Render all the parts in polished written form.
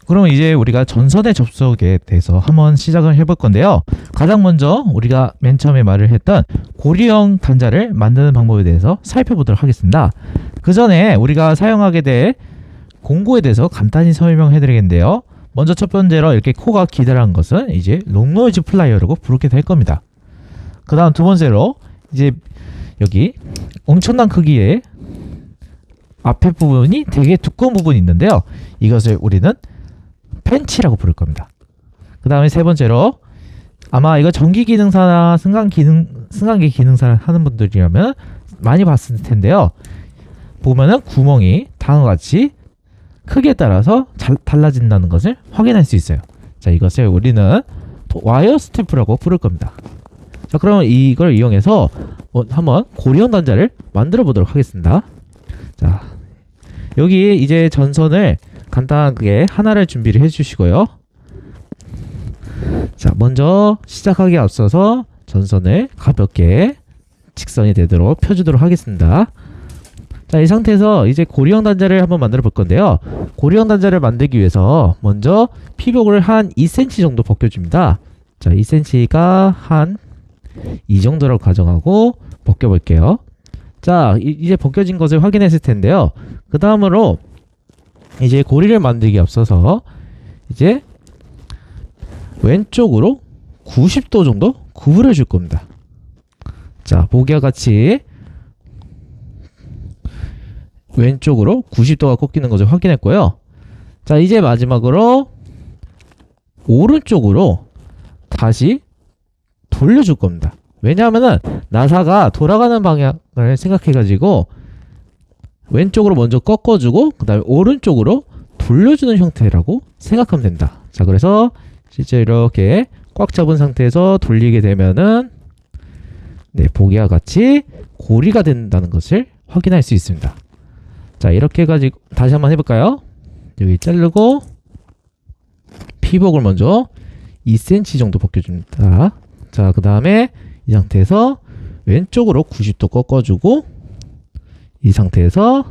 그럼 이제 우리가 전선의 접속에 대해서 한번 시작을 해볼 건데요. 가장 먼저 우리가 맨 처음에 말을 했던 고리형 단자를 만드는 방법에 대해서 살펴보도록 하겠습니다. 그 전에 우리가 사용하게 될 공구에 대해서 간단히 설명해 드리겠는데요. 먼저 첫 번째로 이렇게 코가 기다란 것은 이제 롱노이즈 플라이어라고 부르게 될 겁니다. 그 다음 두 번째로 이제 여기 엄청난 크기의 앞에 부분이 되게 두꺼운 부분이 있는데요. 이것을 우리는 펜치라고 부를 겁니다. 그 다음에 세 번째로 아마 이거 전기 기능사나 승강기 기능사를 하는 분들이라면 많이 봤을 텐데요. 보면은 구멍이 다음과 같이 크기에 따라서 달라진다는 것을 확인할 수 있어요. 자, 이것을 우리는 와이어 스탬프라고 부를 겁니다. 자, 그럼 이걸 이용해서 한번 고리형 단자를 만들어 보도록 하겠습니다. 자, 여기 이제 전선을 간단하게 하나를 준비를 해주시고요. 자, 먼저 시작하기에 앞서서 전선을 가볍게 직선이 되도록 펴주도록 하겠습니다. 자, 이 상태에서 이제 고리형 단자를 한번 만들어 볼 건데요. 고리형 단자를 만들기 위해서 먼저 피복을 한 2cm 정도 벗겨줍니다. 자, 2cm가 한 이 정도라고 가정하고 벗겨볼게요. 자, 이제 벗겨진 것을 확인했을 텐데요. 그 다음으로 이제 고리를 만들기 앞서서 이제 왼쪽으로 90도 정도 구부려 줄 겁니다. 자, 보기와 같이 왼쪽으로 90도가 꺾이는 것을 확인했고요. 자, 이제 마지막으로 오른쪽으로 다시 돌려줄 겁니다. 왜냐하면은 나사가 돌아가는 방향을 생각해가지고 왼쪽으로 먼저 꺾어주고 그 다음에 오른쪽으로 돌려주는 형태라고 생각하면 된다. 자, 그래서 실제 이렇게 꽉 잡은 상태에서 돌리게 되면은 네, 보기와 같이 고리가 된다는 것을 확인할 수 있습니다. 자, 이렇게 해가지고 다시 한번 해볼까요? 여기 자르고 피복을 먼저 2cm 정도 벗겨줍니다. 자, 그 다음에 이 상태에서 왼쪽으로 90도 꺾어주고 이 상태에서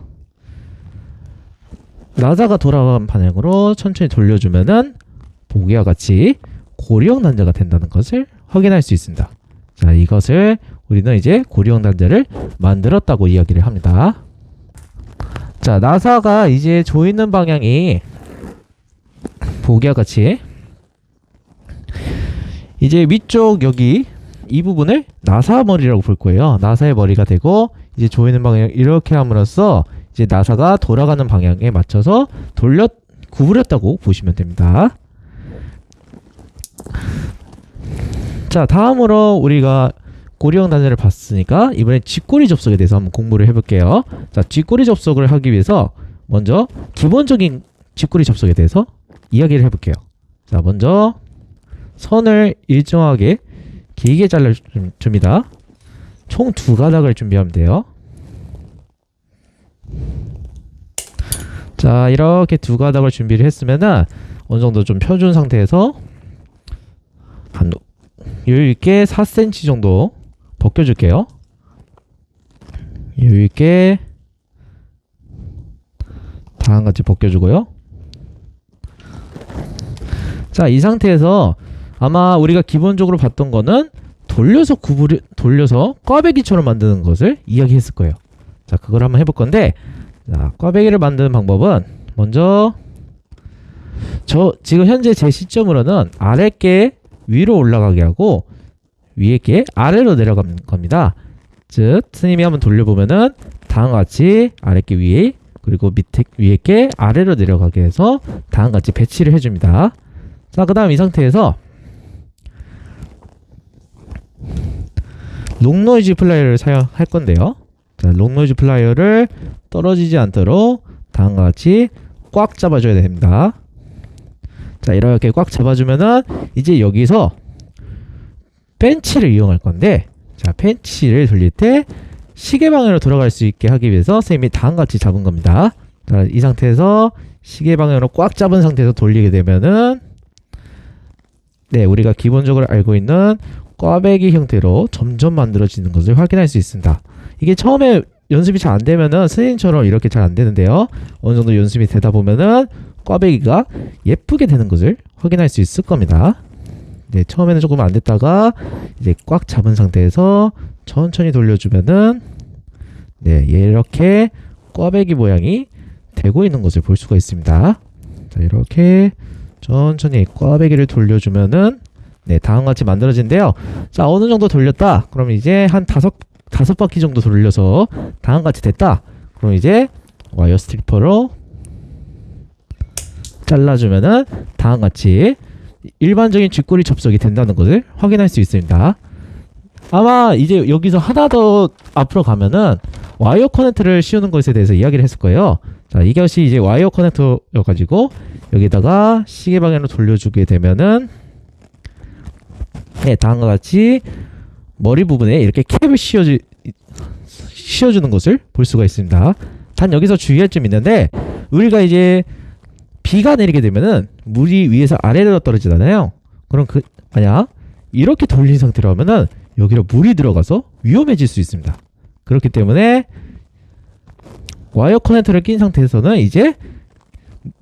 나사가 돌아간 방향으로 천천히 돌려주면은 보기와 같이 고리형 단자가 된다는 것을 확인할 수 있습니다. 자, 이것을 우리는 이제 고리형 단자를 만들었다고 이야기를 합니다. 자, 나사가 이제 조이는 방향이 보기와 같이 이제 위쪽 여기 이 부분을 나사 머리라고 볼 거예요. 나사의 머리가 되고 이제 조이는 방향 이렇게 함으로써 이제 나사가 돌아가는 방향에 맞춰서 구부렸다고 보시면 됩니다. 자, 다음으로 우리가 고리형 단자를 봤으니까 이번에 뒷고리 접속에 대해서 한번 공부를 해볼게요. 자, 뒷고리 접속을 하기 위해서 먼저 기본적인 뒷고리 접속에 대해서 이야기를 해볼게요. 자, 먼저 선을 일정하게 길게 잘라줍니다. 총 2가닥을 준비하면 돼요. 자, 이렇게 2가닥을 준비를 했으면은 어느 정도 좀 펴준 상태에서 한 여유있게 4cm 정도 벗겨줄게요. 여유있게 다음같이 벗겨주고요. 자, 이 상태에서 아마 우리가 기본적으로 봤던 거는 돌려서 꽈배기처럼 만드는 것을 이야기했을 거예요. 자, 그걸 한번 해볼 건데, 자, 꽈배기를 만드는 방법은 먼저 지금 현재 제 시점으로는 아랫게 위로 올라가게 하고 위에 게 아래로 내려가는 겁니다. 즉, 스님이 한번 돌려보면은 다음과 같이 아랫게 위에 그리고 밑에 위에 게 아래로 내려가게 해서 다음과 같이 배치를 해줍니다. 자, 그 다음 이 상태에서 롱노이즈 플라이어를 사용할 건데요. 자, 롱노이즈 플라이어를 떨어지지 않도록 다음과 같이 꽉 잡아줘야 됩니다. 자, 이렇게 꽉 잡아주면은 이제 여기서 펜치를 이용할 건데, 자, 펜치를 돌릴 때 시계 방향으로 돌아갈 수 있게 하기 위해서 선생님이 다음과 같이 잡은 겁니다. 자, 이 상태에서 시계 방향으로 꽉 잡은 상태에서 돌리게 되면은 네, 우리가 기본적으로 알고 있는 꽈배기 형태로 점점 만들어지는 것을 확인할 수 있습니다. 이게 처음에 연습이 잘 안 되면은 선생님처럼 이렇게 잘 안 되는데요. 어느 정도 연습이 되다 보면은 꽈배기가 예쁘게 되는 것을 확인할 수 있을 겁니다. 네, 처음에는 조금 안 됐다가 이제 꽉 잡은 상태에서 천천히 돌려주면은 네, 이렇게 꽈배기 모양이 되고 있는 것을 볼 수가 있습니다. 자, 이렇게 천천히 꽈배기를 돌려주면은 네, 다음과 같이 만들어진대요. 자, 어느 정도 돌렸다. 그럼 이제 한 다섯 바퀴 정도 돌려서 다음과 같이 됐다. 그럼 이제 와이어 스트리퍼로 잘라주면은 다음과 같이 일반적인 쥐꼬리 접속이 된다는 것을 확인할 수 있습니다. 아마 이제 여기서 하나 더 앞으로 가면은 와이어 커넥터를 씌우는 것에 대해서 이야기를 했을 거예요. 자, 이것이 이제 와이어 커넥터여가지고 여기다가 시계 방향으로 돌려주게 되면은 네, 다음과 같이 머리 부분에 이렇게 캡을 씌워주는 것을 볼 수가 있습니다. 단 여기서 주의할 점이 있는데 우리가 이제 비가 내리게 되면은 물이 위에서 아래로 떨어지잖아요. 그럼 만약 이렇게 돌린 상태로 하면은 여기로 물이 들어가서 위험해질 수 있습니다. 그렇기 때문에 와이어 커넥터를 낀 상태에서는 이제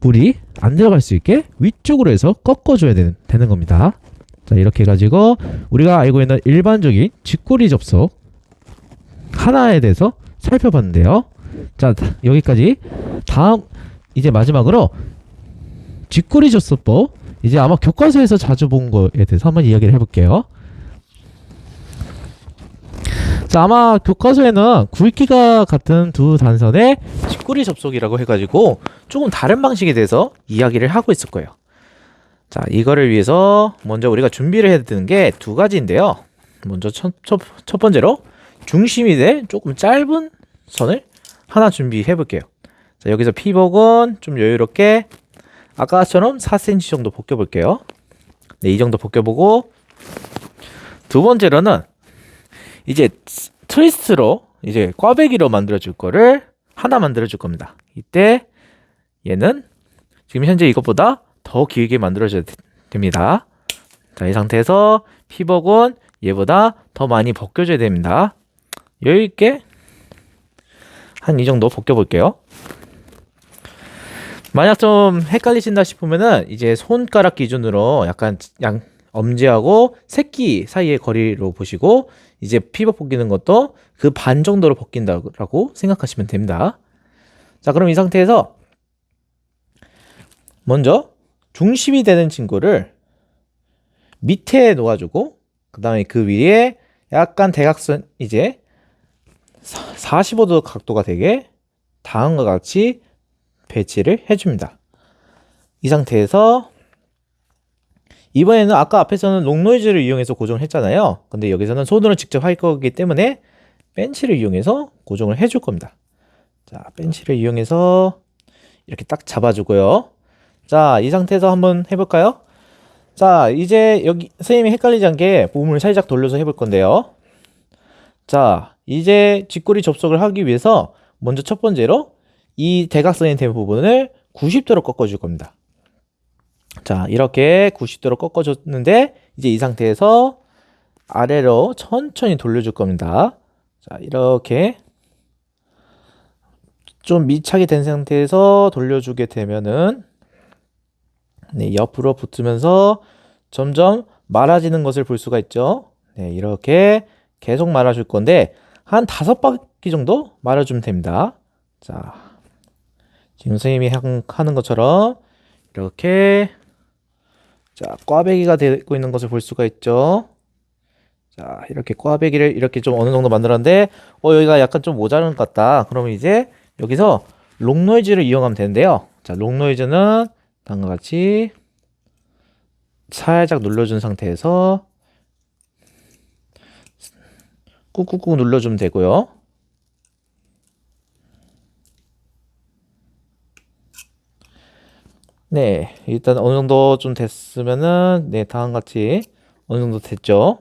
물이 안 들어갈 수 있게 위쪽으로 해서 꺾어줘야 되는 겁니다. 자, 이렇게 해가지고 우리가 알고 있는 일반적인 쥐꼬리 접속 하나에 대해서 살펴봤는데요. 자, 여기까지. 다음 이제 마지막으로 쥐꼬리 접속법, 이제 아마 교과서에서 자주 본 거에 대해서 한번 이야기를 해볼게요. 자, 아마 교과서에는 굵기가 같은 두 단선의 쥐꼬리 접속이라고 해가지고 조금 다른 방식에 대해서 이야기를 하고 있을 거예요. 자, 이거를 위해서 먼저 우리가 준비를 해야 되는 게 두 가지인데요. 먼저 첫 번째로 중심이 될 조금 짧은 선을 하나 준비해 볼게요. 자, 여기서 피복은 좀 여유롭게 아까처럼 4cm 정도 벗겨볼게요. 네, 이 정도 벗겨보고, 두 번째로는 이제 트위스트로 이제 꽈배기로 만들어줄 거를 하나 만들어줄 겁니다. 이때 얘는 지금 현재 이것보다 더 길게 만들어줘야 됩니다. 자, 이 상태에서 피복은 얘보다 더 많이 벗겨줘야 됩니다. 여유있게 한 이 정도 벗겨볼게요. 만약 좀 헷갈리신다 싶으면은 이제 손가락 기준으로 약간 엄지하고 새끼 사이의 거리로 보시고 이제 피복 벗기는 것도 그 반 정도로 벗긴다고 생각하시면 됩니다. 자, 그럼 이 상태에서 먼저 중심이 되는 친구를 밑에 놓아주고 그 다음에 그 위에 약간 대각선 이제 45도 각도가 되게 다음과 같이 배치를 해줍니다. 이 상태에서 이번에는 아까 앞에서는 롱노이즈를 이용해서 고정을 했잖아요. 근데 여기서는 손으로 직접 할 거기 때문에 벤치를 이용해서 고정을 해줄 겁니다. 자, 벤치를 이용해서 이렇게 딱 잡아주고요. 자, 이 상태에서 한번 해볼까요? 자, 이제 여기 선생님이 헷갈리지 않게 몸을 살짝 돌려서 해볼 건데요. 자, 이제 쥐꼬리 접속을 하기 위해서 먼저 첫 번째로 이 대각선이 된 부분을 90도로 꺾어줄 겁니다. 자, 이렇게 90도로 꺾어줬는데 이제 이 상태에서 아래로 천천히 돌려줄 겁니다. 자, 이렇게 좀 밀착이 된 상태에서 돌려주게 되면은 네, 옆으로 붙으면서 점점 말아지는 것을 볼 수가 있죠. 네, 이렇게 계속 말아줄 건데 한 5바퀴 정도 말아주면 됩니다. 자, 지금 선생님이 하는 것처럼 이렇게 자, 꽈배기가 되고 있는 것을 볼 수가 있죠. 자, 이렇게 꽈배기를 이렇게 좀 어느 정도 만들었는데 여기가 약간 좀 모자른 것 같다. 그러면 이제 여기서 롱노이즈를 이용하면 되는데요. 자, 롱노이즈는 다음과 같이 살짝 눌러준 상태에서 꾹꾹꾹 눌러주면 되고요. 네, 일단 어느 정도 좀 됐으면은 네, 다음과 같이 어느 정도 됐죠.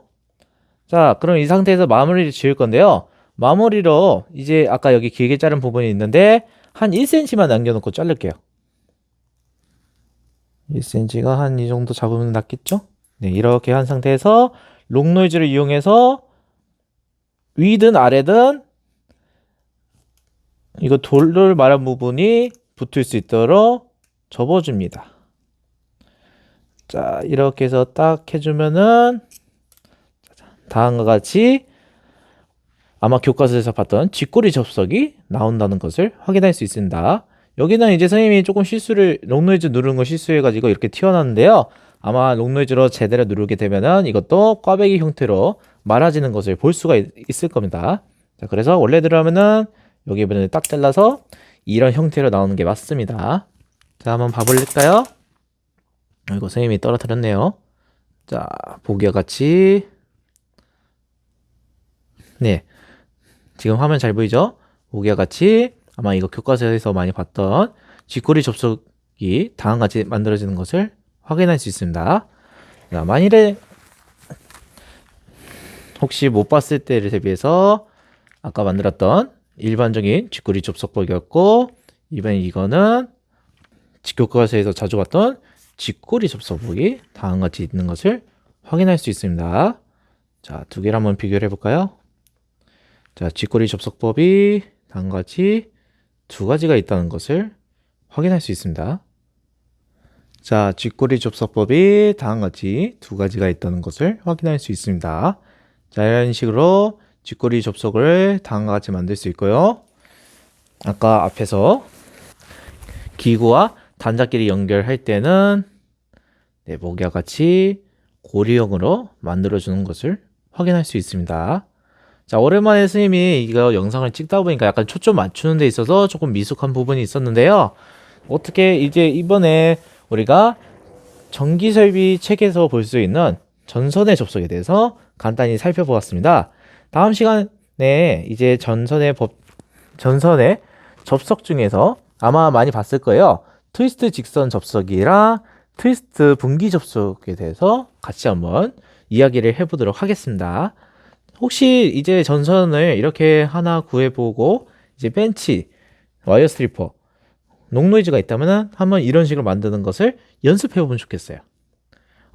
자, 그럼 이 상태에서 마무리를 지을 건데요. 마무리로 이제 아까 여기 길게 자른 부분이 있는데 한 1cm만 남겨놓고 자를게요. 1cm가 한 이 정도 잡으면 낫겠죠? 네, 이렇게 한 상태에서 롱노이즈를 이용해서 위든 아래든 이거 돌을 말한 부분이 붙을 수 있도록 접어줍니다. 자, 이렇게 해서 딱 해주면은 다음과 같이 아마 교과서에서 봤던 쥐꼬리 접속이 나온다는 것을 확인할 수 있습니다. 여기는 이제 선생님이 조금 롱노이즈 누르는 거 실수해가지고 이렇게 튀어나왔는데요. 아마 롱노이즈로 제대로 누르게 되면은 이것도 꽈배기 형태로 말아지는 것을 볼 수가 있을 겁니다. 자, 그래서 원래대로 하면은 여기 부분을 딱 잘라서 이런 형태로 나오는 게 맞습니다. 자, 한번 봐볼까요? 이거 선생님이 떨어뜨렸네요. 자, 보기와 같이 네, 지금 화면 잘 보이죠? 보기와 같이 아마 이거 교과서에서 많이 봤던 쥐꼬리 접속이 다음과 같이 만들어지는 것을 확인할 수 있습니다. 자, 만일에 혹시 못 봤을 때를 대비해서 아까 만들었던 일반적인 쥐꼬리 접속법이었고, 이거는 교과서에서 자주 봤던 쥐꼬리 접속법이 다음과 같이 있는 것을 확인할 수 있습니다. 자, 두 개를 한번 비교를 해볼까요? 자, 쥐꼬리 접속법이 다음과 같이 두 가지가 있다는 것을 확인할 수 있습니다. 자, 쥐꼬리 접속법이 다음과 같이 두 가지가 있다는 것을 확인할 수 있습니다. 자, 이런 식으로 쥐꼬리 접속을 다음과 같이 만들 수 있고요. 아까 앞에서 기구와 단자끼리 연결할 때는 네, 보기와 같이 고리형으로 만들어주는 것을 확인할 수 있습니다. 자, 오랜만에 선생님이 이거 영상을 찍다 보니까 약간 초점 맞추는 데 있어서 조금 미숙한 부분이 있었는데요. 어떻게 이제 이번에 우리가 전기설비 책에서 볼 수 있는 전선의 접속에 대해서 간단히 살펴보았습니다. 다음 시간에 이제 전선의 접속 중에서 아마 많이 봤을 거예요. 트위스트 직선 접속이랑 트위스트 분기 접속에 대해서 같이 한번 이야기를 해보도록 하겠습니다. 혹시 이제 전선을 이렇게 하나 구해보고 이제 벤치, 와이어 스트리퍼, 롱노이즈가 있다면 한번 이런 식으로 만드는 것을 연습해보면 좋겠어요.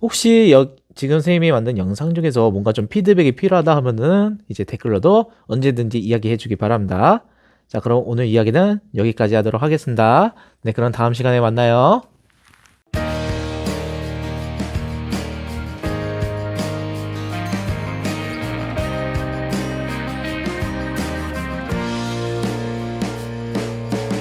혹시 지금 선생님이 만든 영상 중에서 뭔가 좀 피드백이 필요하다 하면은 이제 댓글로도 언제든지 이야기해 주기 바랍니다. 자, 그럼 오늘 이야기는 여기까지 하도록 하겠습니다. 네, 그럼 다음 시간에 만나요.